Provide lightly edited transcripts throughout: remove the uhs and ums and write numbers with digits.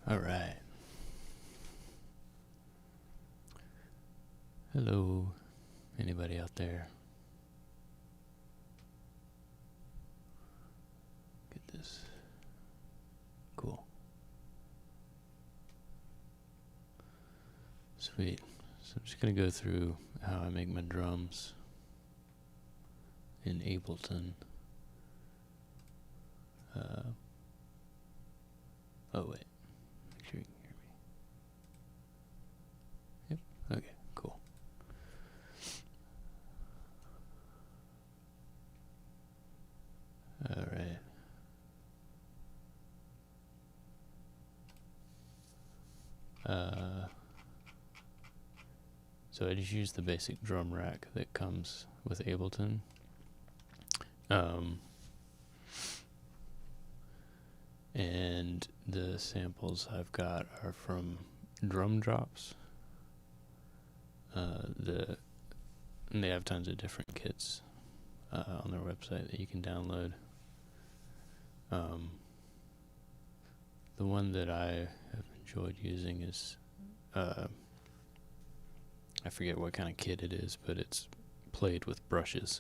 All right. Hello, anybody out there? Get this. Cool. Sweet. So I'm just going to go through how I make my drums in Ableton. Oh, wait. Make sure you can hear me. Yep. Okay, cool. All right. So I just use the basic drum rack that comes with Ableton. And the samples I've got are from Drum Drops. And they have tons of different kits on their website that you can download. The one that I have enjoyed using is, I forget what kind of kit it is, but it's played with brushes.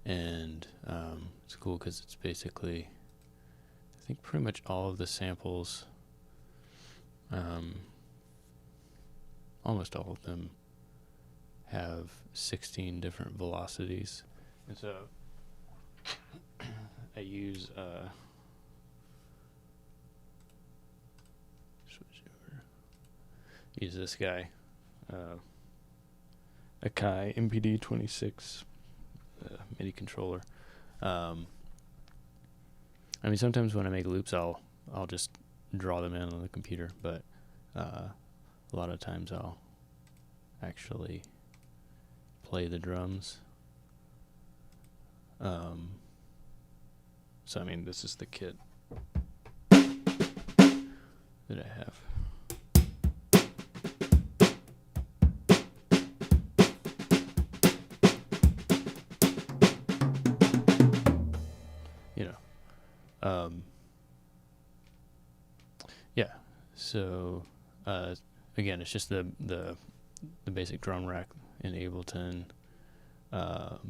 And it's cool because it's basically, I think pretty much all of the samples, almost all of them, have 16 different velocities. And so I use use this guy, a Kai MPD 26 MIDI controller. I mean, sometimes when I make loops, I'll just draw them in on the computer, but a lot of times I'll actually play the drums. So I mean, this is the kit that I have. Yeah. So again, it's just the basic drum rack in Ableton. Make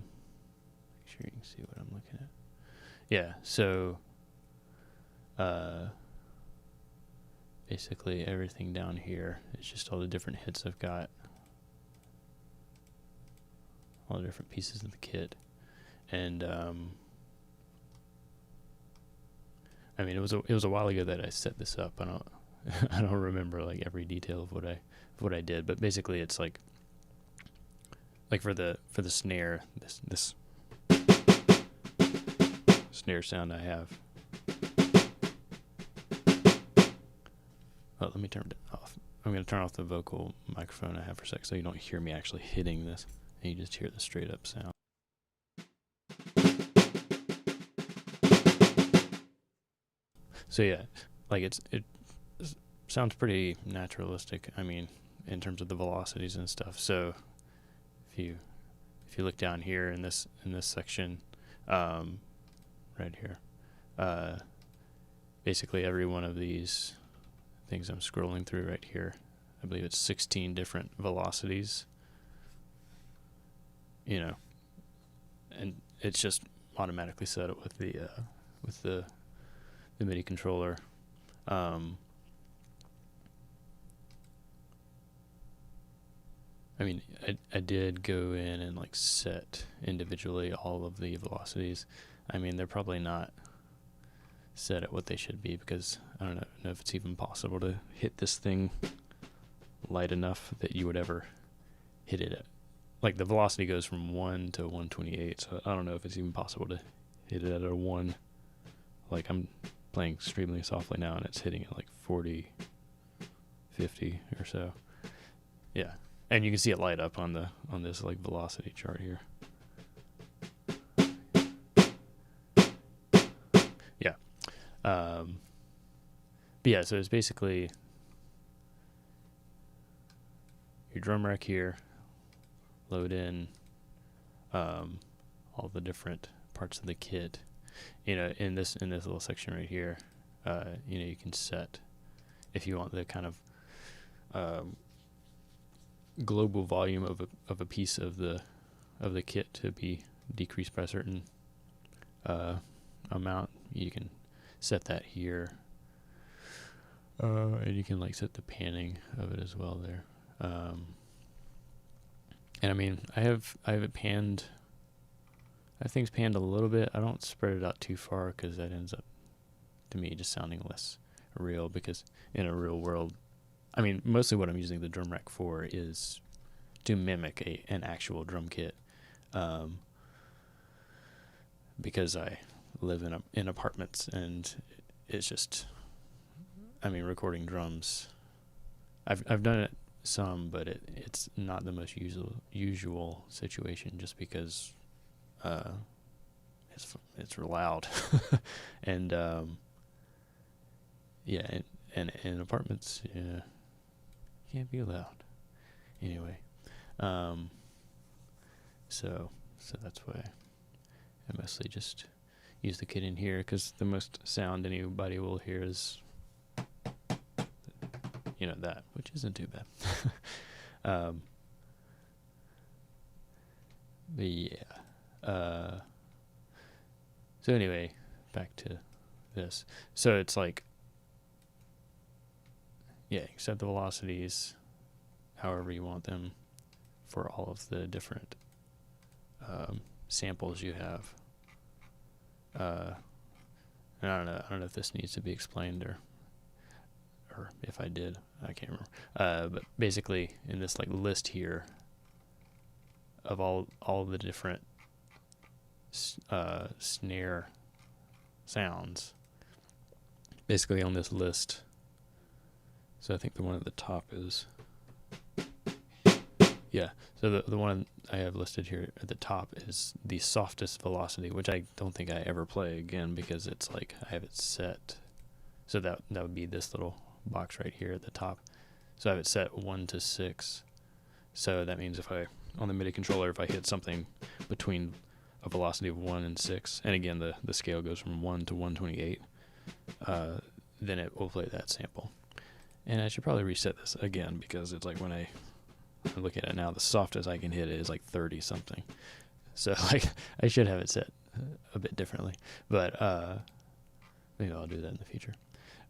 sure you can see what I'm looking at. Yeah. So basically everything down here is just all the different hits I've got, all the different pieces of the kit, and I mean, it was a while ago that I set this up. I don't remember like every detail of what I did, but basically it's like for the snare, this snare sound I have. Oh, let me turn it off. I'm going to turn off the vocal microphone I have for a sec so you don't hear me actually hitting this, and you just hear the straight up sound. So yeah, like it sounds pretty naturalistic. I mean, in terms of the velocities and stuff. So if you look down here in this section, right here, basically every one of these things I'm scrolling through right here, I believe it's 16 different velocities. And it's just automatically set up with the MIDI controller. I mean, I did go in and like set individually all of the velocities. I mean, they're probably not set at what they should be because I don't know if it's even possible to hit this thing light enough that you would ever hit it at. Like the velocity goes from 1 to 128, so I don't know if it's even possible to hit it at a 1. Like I'm playing extremely softly now and it's hitting at like 40, 50 or so. Yeah. And you can see it light up on this like velocity chart here. Yeah. But yeah, so it's basically your drum rack here, load in all the different parts of the kit. In this little section right here, you can set if you want the kind of global volume of a piece of the kit to be decreased by a certain amount, you can set that here, and you can like set the panning of it as well there. And I mean, I have it panned. I have things panned a little bit. I don't spread it out too far because that ends up, to me, just sounding less real. Because in a real world, I mean, mostly what I'm using the drum rack for is to mimic an actual drum kit. Because I live in apartments, and it's just, I mean, recording drums. I've done it some, but it's not the most usual situation, just because it's real loud, and yeah, and in apartments, yeah, can't be loud. Anyway, so that's why I mostly just use the kit in here, because the most sound anybody will hear is, that, which isn't too bad. But yeah. So anyway, back to this. So it's like, yeah, you set the velocities however you want them for all of the different samples you have. And I don't know if this needs to be explained or if I did, I can't remember. But basically, in this like list here of all the different snare sounds, basically on this list. So I think the one at the top is, yeah. So the one I have listed here at the top is the softest velocity, which I don't think I ever play again, because it's like I have it set. So that would be this little box right here at the top. So I have it set 1 to 6. So that means if I, on the MIDI controller, if I hit something between a velocity of 1 and 6, and again the scale goes from 1 to 128, then it will play that sample. And I should probably reset this again, because it's like when I look at it now, the softest I can hit it is like 30 something. So like I should have it set a bit differently, but maybe I'll do that in the future.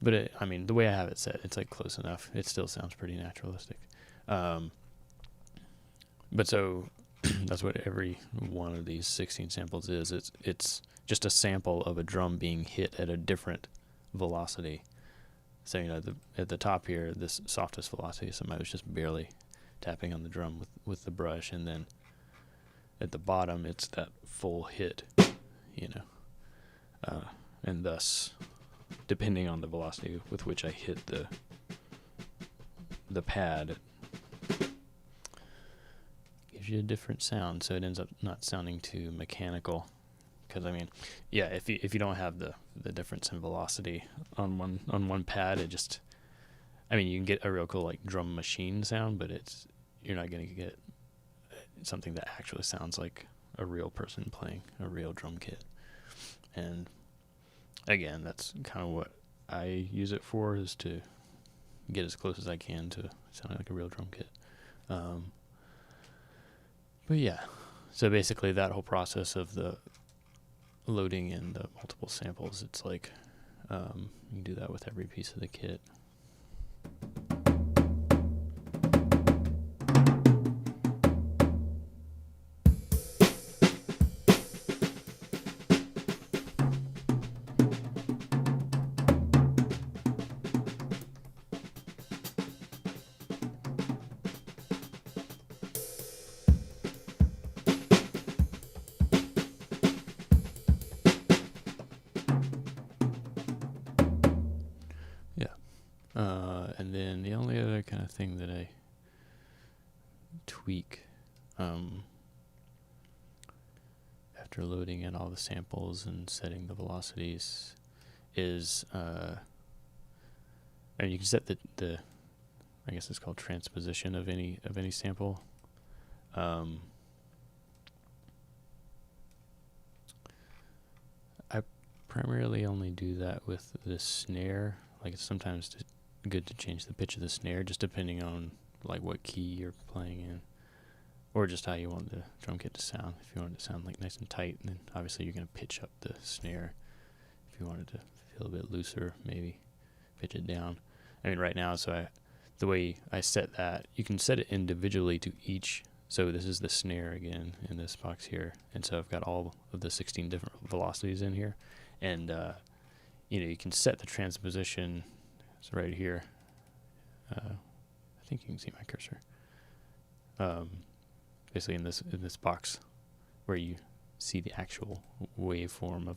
But I mean, the way I have it set, it's like close enough. It still sounds pretty naturalistic. But so that's what every one of these 16 samples is. It's just a sample of a drum being hit at a different velocity. So at the top here, this softest velocity, somebody was just barely tapping on the drum with the brush, and then at the bottom, it's that full hit, and thus, depending on the velocity with which I hit the pad, it gives you a different sound. So it ends up not sounding too mechanical. Because I mean, yeah, if you don't have the difference in velocity on one pad, it just, I mean, you can get a real cool like drum machine sound, but you're not going to get something that actually sounds like a real person playing a real drum kit. And again, that's kind of what I use it for, is to get as close as I can to sounding like a real drum kit. But yeah, so basically that whole process of the loading in the multiple samples, it's like you can do that with every piece of the kit. And then the only other kind of thing that I tweak after loading in all the samples and setting the velocities is, and you can set the I guess it's called transposition of any sample. I primarily only do that with the snare. Like sometimes good to change the pitch of the snare, just depending on like what key you're playing in, or just how you want the drum kit to sound. If you want it to sound like nice and tight, then obviously you're going to pitch up the snare. If you want it to feel a bit looser, maybe pitch it down. I mean, right now, the way I set that, you can set it individually to each. So this is the snare again in this box here, and so I've got all of the 16 different velocities in here, and you can set the transposition. It's right here. I think you can see my cursor. Basically in this box where you see the actual waveform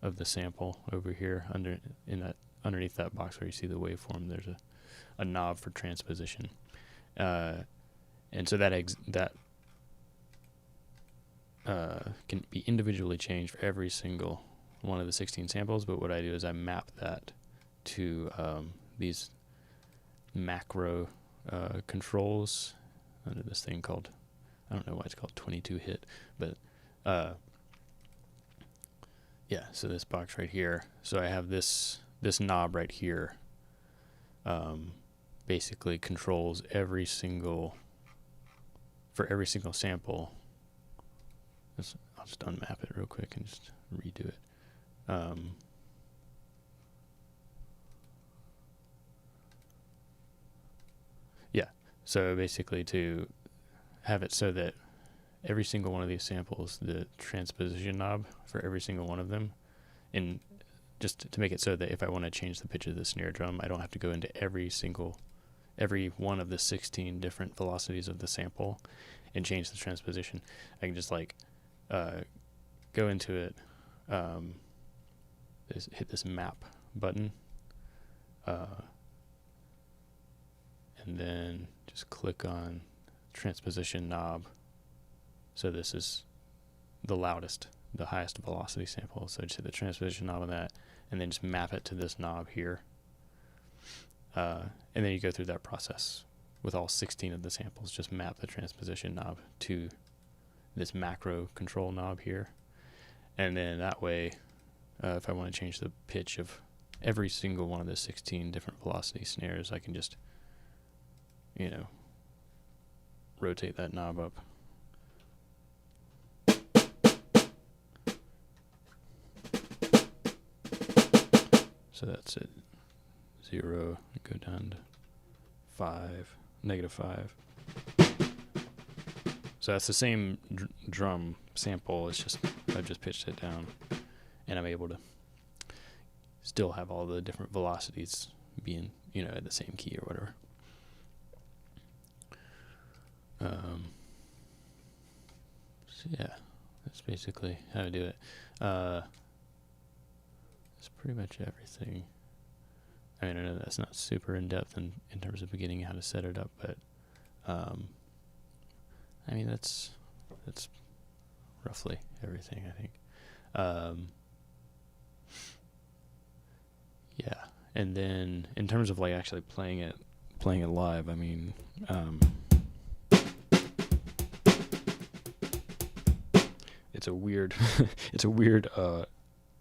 of the sample over here underneath that box where you see the waveform, there's a knob for transposition, and so that can be individually changed for every single one of the 16 samples. But what I do is I map that to these macro controls under this thing called, I don't know why it's called 22 hit, but yeah, so this box right here. So I have this knob right here, basically controls for every single sample. I'll just unmap it real quick and just redo it. Yeah, so basically to have it so that every single one of these samples, the transposition knob for every single one of them, and just to make it so that if I want to change the pitch of the snare drum, I don't have to go into every one of the 16 different velocities of the sample and change the transposition. I can just go into it, hit this map button, and then just click on transposition knob. So this is the loudest, the highest velocity sample. So just hit the transposition knob on that, and then just map it to this knob here. And then you go through that process with all 16 of the samples. Just map the transposition knob to this macro control knob here. And then that way, if I want to change the pitch of every single one of the 16 different velocity snares, I can just, rotate that knob up. So that's it. 0, go down to 5, -5. So that's the same drum sample. It's just I've just pitched it down, and I'm able to still have all the different velocities being at the same key or whatever. So yeah, that's basically how to do it. That's pretty much everything. I mean, I know that's not super in-depth in terms of beginning how to set it up, but I mean, that's roughly everything, I think. Yeah, and then in terms of actually playing it live, I mean, it's a weird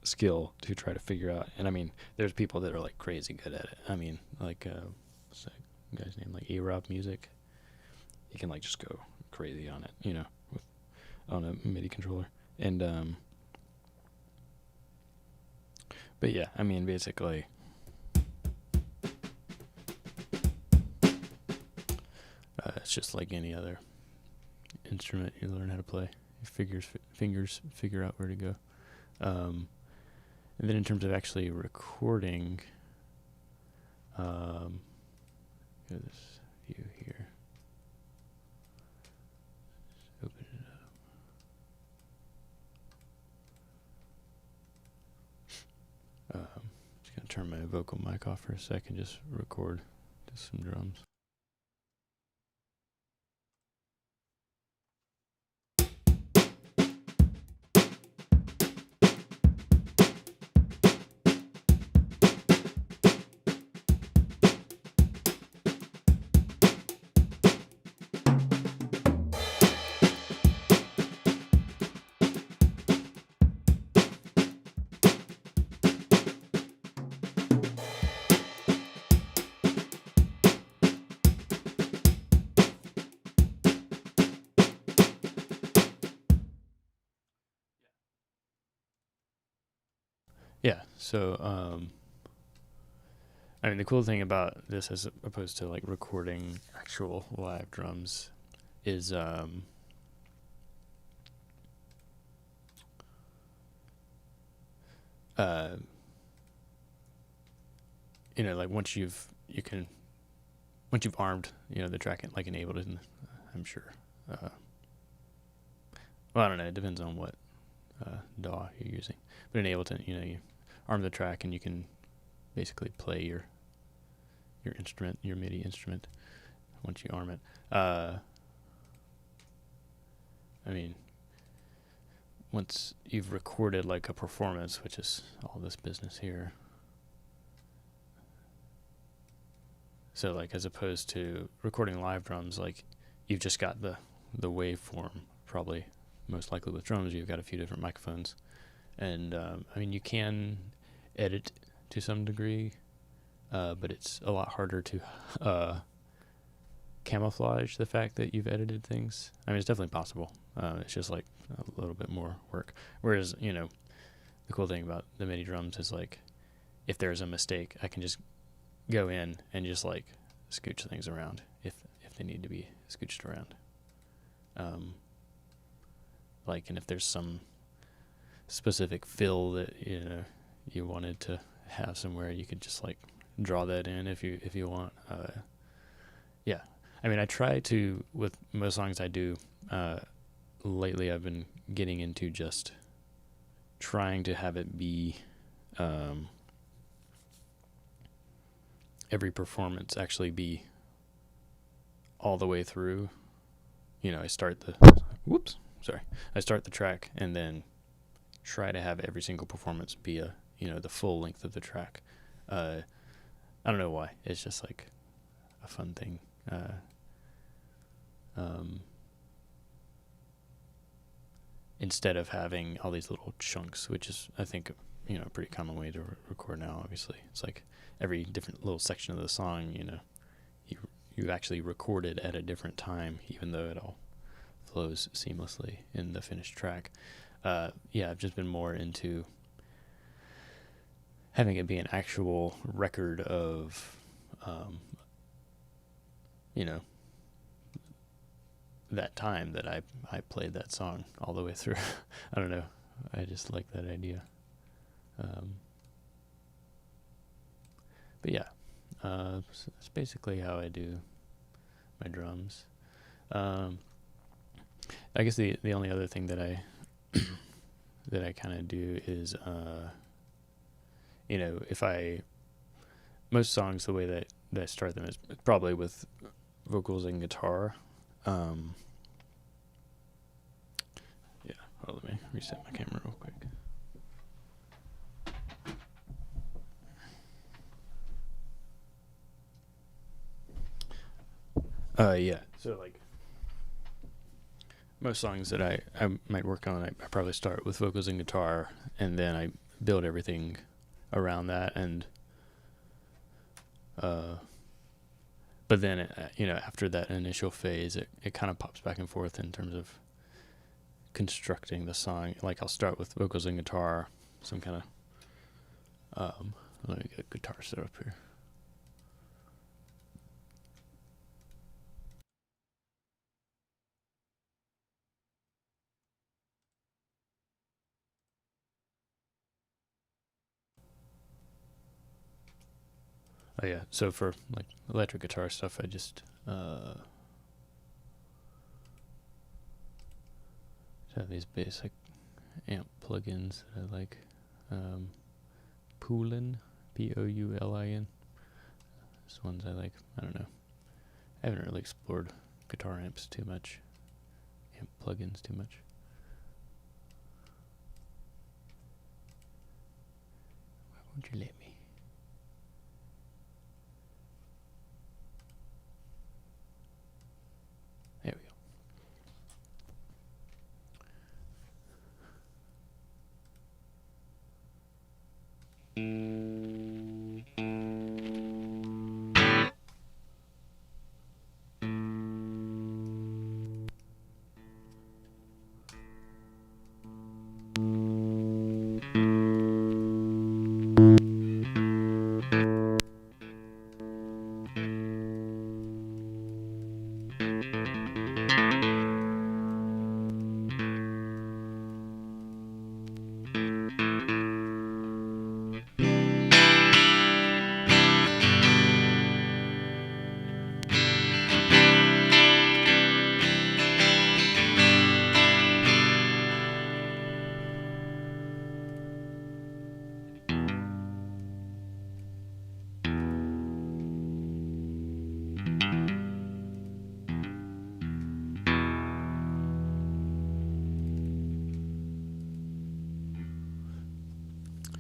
skill to try to figure out. And I mean, there's people that are crazy good at it. I mean, what's that guy's name? A-Rob Music. He can just go crazy on it, on a MIDI controller. And but yeah, I mean, basically, it's just like any other instrument you learn how to play. Your fingers figure out where to go. And then in terms of actually recording, go to this view here. Just open it up. Just gonna turn my vocal mic off for a second. Just record just some drums. So, I mean, the cool thing about this, as opposed to like recording actual live drums, is uh, like once you've armed, the track and like enabled it, and I'm sure. Well, I don't know. It depends on what DAW you're using, but enabled to, you arm the track and you can basically play your instrument, your MIDI instrument, once you arm it. I mean, once you've recorded like a performance, which is all this business here. So like, as opposed to recording live drums, like you've just got the waveform. Probably most likely with drums, you've got a few different microphones, and I mean, you can edit to some degree, but it's a lot harder to camouflage the fact that you've edited things. I mean, it's definitely possible. It's just like a little bit more work. Whereas, the cool thing about the MIDI drums is like, if there's a mistake, I can just go in and just like scooch things around if they need to be scooched around. Like, and if there's some specific fill that you wanted to have somewhere, you could just like draw that in if you want. Yeah, I mean, I try to, with most songs I do. Lately, I've been getting into just trying to have it be every performance actually be all the way through. I start the track and then try to have every single performance be the full length of the track. I don't know why. It's just like a fun thing. Instead of having all these little chunks, which is, I think, a pretty common way to record now. Obviously, it's like every different little section of the song, you actually recorded at a different time, even though it all flows seamlessly in the finished track. I've just been more into having it be an actual record of, that time that I played that song all the way through. I don't know. I just like that idea. But yeah, it's basically how I do my drums. I guess the only other thing that I that I kind of do is, if most songs, the way that I start them is probably with vocals and guitar. Let me reset my camera real quick. So like most songs that I might work on, I probably start with vocals and guitar, and then I build everything around that, and but then after that initial phase, it kind of pops back and forth in terms of constructing the song. Like, I'll start with vocals and guitar, some kind of let me get a guitar set up here. Oh yeah, so for like electric guitar stuff, I just have these basic amp plugins that I like. Poulin, Poulin. This ones I like. I don't know. I haven't really explored guitar amps too much, amp plugins too much. Why won't you let me? There we go.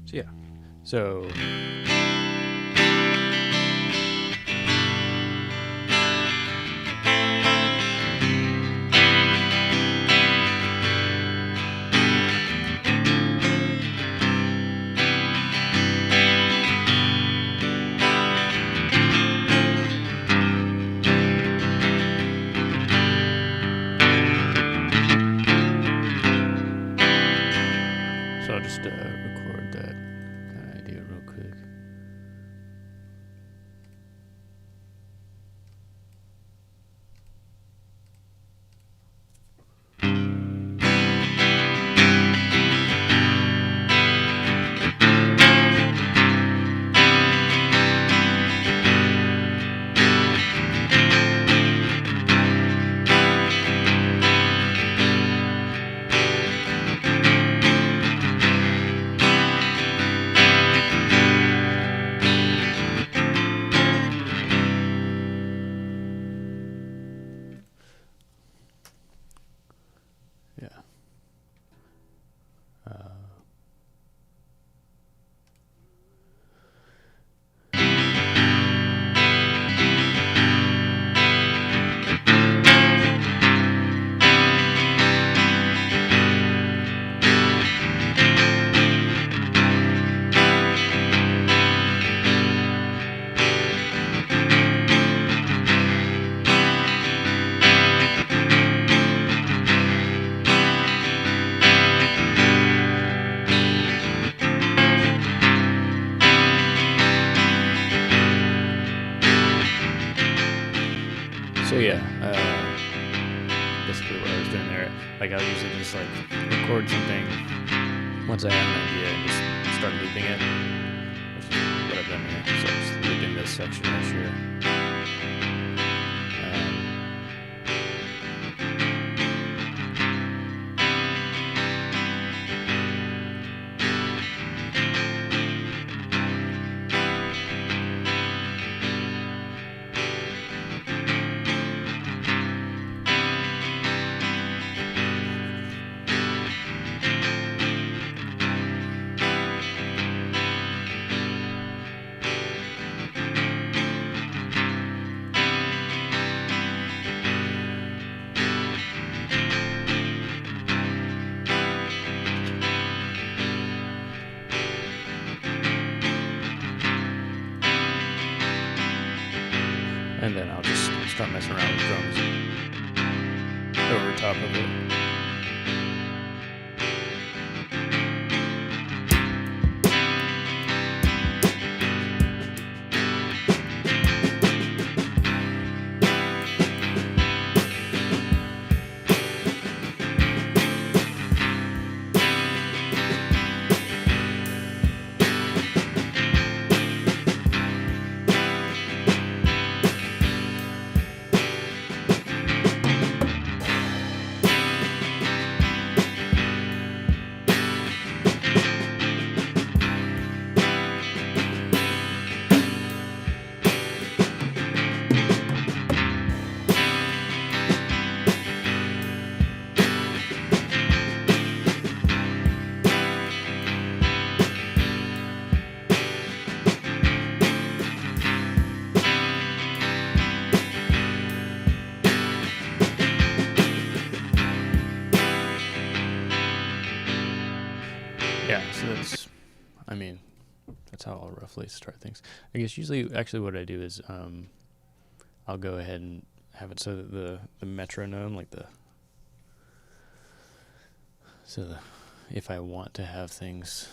So yeah. So I'll just record that kind of idea real quick. Yeah. So yeah, basically what I was doing there, like I'll usually just like record something once I have an idea and just start looping it, which is what I've done here. So I'm just looping this section right here. And then I'll just start messing around with drums over top of it. Yeah, so that's how I'll roughly start things. I guess usually, actually what I do is I'll go ahead and have it so that the metronome, if I want to have things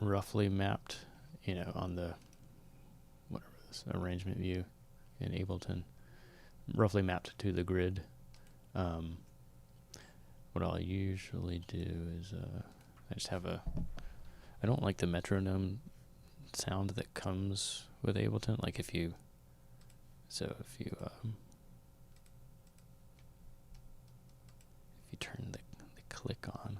roughly mapped, on the, whatever this arrangement view in Ableton, roughly mapped to the grid, what I'll usually do is I just have I don't like the metronome sound that comes with Ableton. Like if you turn the click on,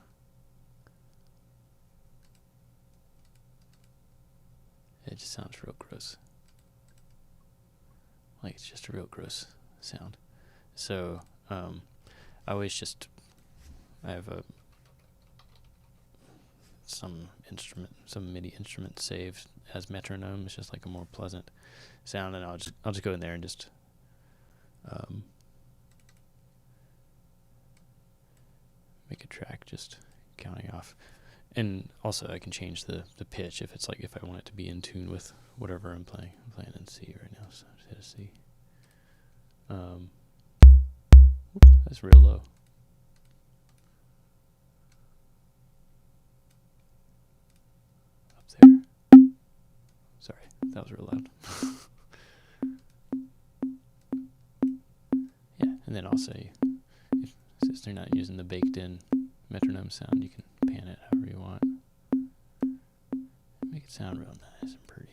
it just sounds real gross. Like it's just a real gross sound. So I always I have some MIDI instrument saved as metronome. It's just like a more pleasant sound, and I'll just go in there and just make a track just counting off. And also I can change the pitch if I want it to be in tune with whatever I'm playing. I'm playing in C right now, so I'll just hit a C. That's real low. Up there. Sorry, that was real loud. Yeah, and then also, since they're not using the baked-in metronome sound, you can pan it however you want. Make it sound real nice and pretty.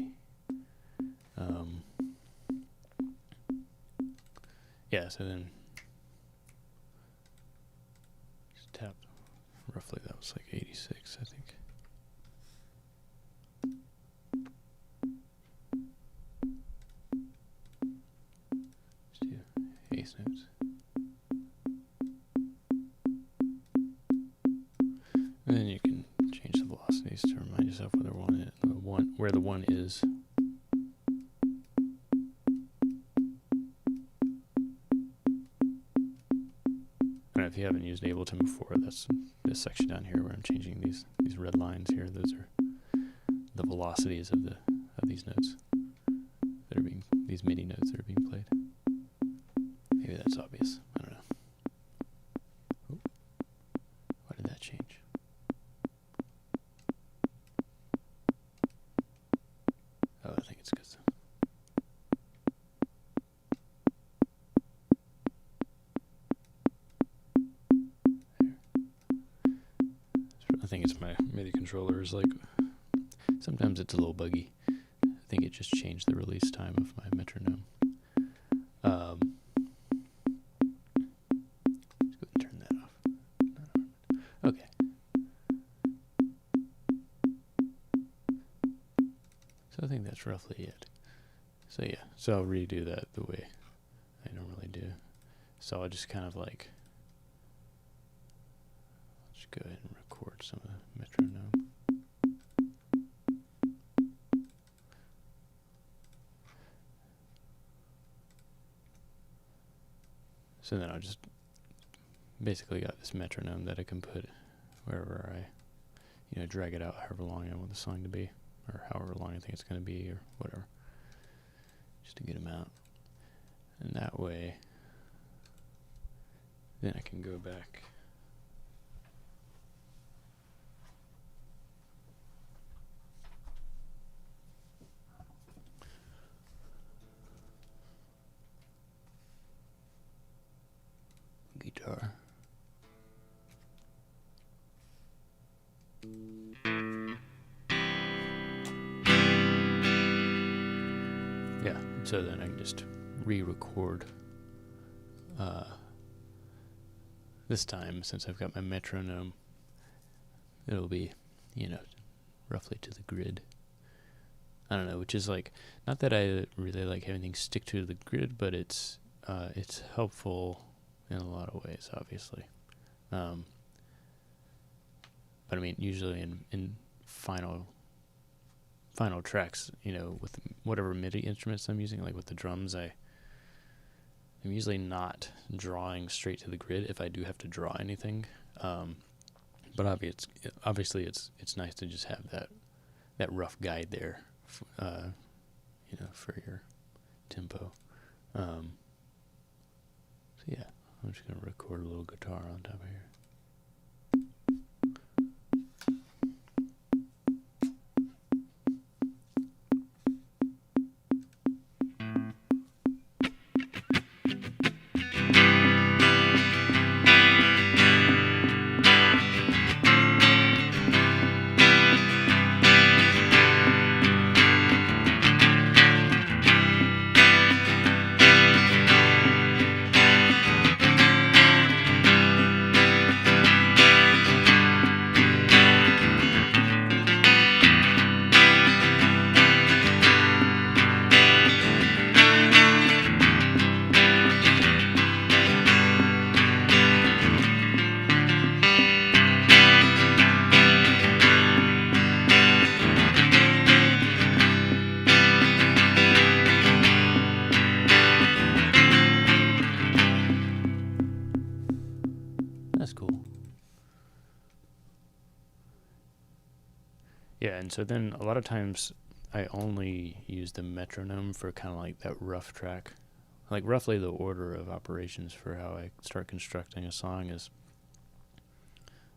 Yeah, so then just tap roughly, that was like 86, I think. Just do ace notes. And then you can change the velocities to remind yourself where the one is. And if you haven't used Ableton before, that's this section down here where I'm changing these red lines here. Those are the velocities of these notes that are these MIDI notes that are being played. Maybe that's obvious. I don't know. Oh, why did that change? Oh, I think it's because I think it's my MIDI controller is like, sometimes it's a little buggy. I think it just changed the release time of my metronome. Let's go and turn that off. Okay. So I think that's roughly it. So yeah, so I'll redo that the way I normally do. So I'll just kind of like, let's go ahead and record some of the metronome. So then I just basically got this metronome that I can put wherever I, drag it out however long I want the song to be, or however long I think it's going to be, or whatever, just to get them out. And that way, then I can go back. Guitar. Yeah, so then I can just re-record this time, since I've got my metronome, it'll be, roughly to the grid. I don't know, which is like, not that I really like having things stick to the grid, but it's helpful in a lot of ways, obviously. But I mean, usually in final tracks, with whatever MIDI instruments I'm using, like with the drums, I'm usually not drawing straight to the grid if I do have to draw anything. But obviously it's nice to just have that rough guide there, for your tempo. So yeah, I'm just gonna record a little guitar on top of here. Yeah, and so then a lot of times I only use the metronome for kind of like that rough track. Like roughly the order of operations for how I start constructing a song is,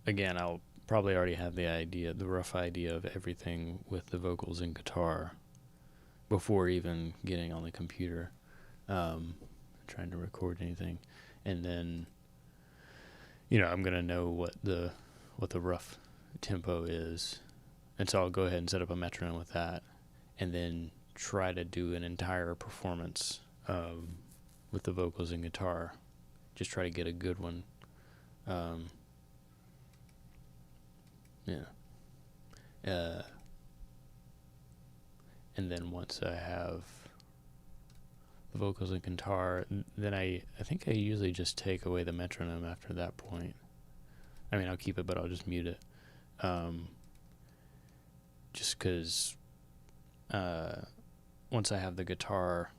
again, I'll probably already have the rough idea of everything with the vocals and guitar before even getting on the computer, trying to record anything. And then, I'm going to know what the rough tempo is. And so I'll go ahead and set up a metronome with that, and then try to do an entire performance with the vocals and guitar. Just try to get a good one. And then once I have the vocals and guitar, then I think I usually just take away the metronome after that point. I mean, I'll keep it, but I'll just mute it. Just because once I have the guitar,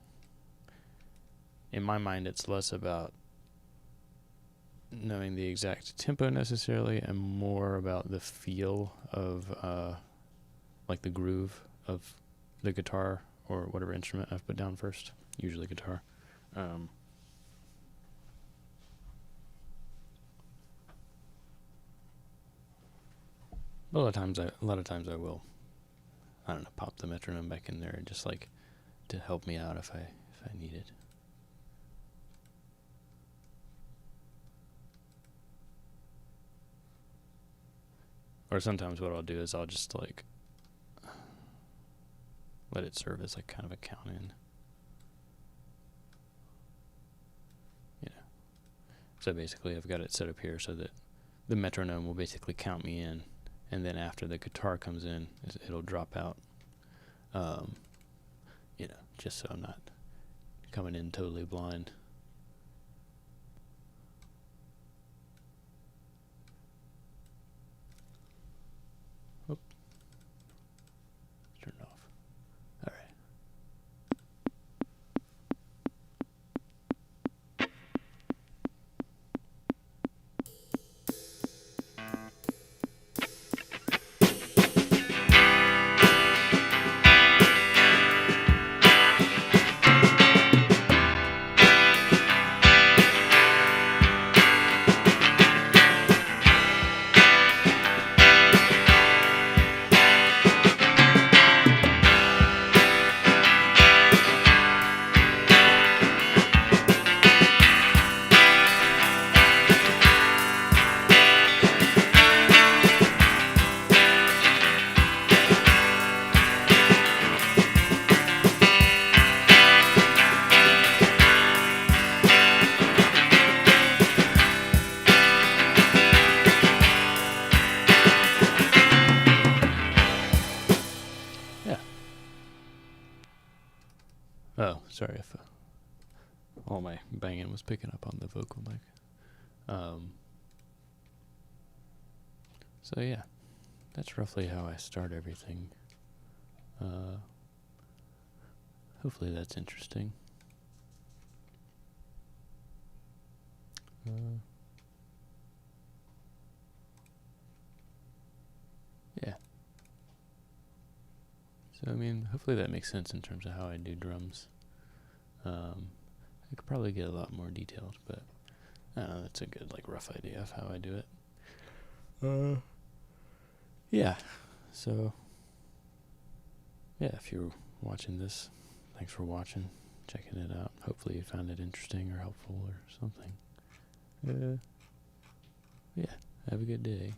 in my mind, it's less about knowing the exact tempo necessarily and more about the feel of like the groove of the guitar or whatever instrument I've put down first, usually guitar. A lot of times I will, I don't know, pop the metronome back in there just like to help me out if I need it. Or sometimes what I'll do is I'll just like let it serve as like kind of a count in. So basically I've got it set up here so that the metronome will basically count me in, and then after the guitar comes in, it'll drop out. Just so I'm not coming in totally blind. Oop. Turn it off. All right. Oh, sorry if all my banging was picking up on the vocal mic. So yeah, that's roughly how I start everything. Hopefully that's interesting. Yeah. So I mean, hopefully that makes sense in terms of how I do drums. I could probably get a lot more detailed, but I don't know, that's a good like rough idea of how I do it. Yeah. So yeah, if you're watching this, thanks for watching, checking it out. Hopefully you found it interesting or helpful or something. Yeah. Have a good day.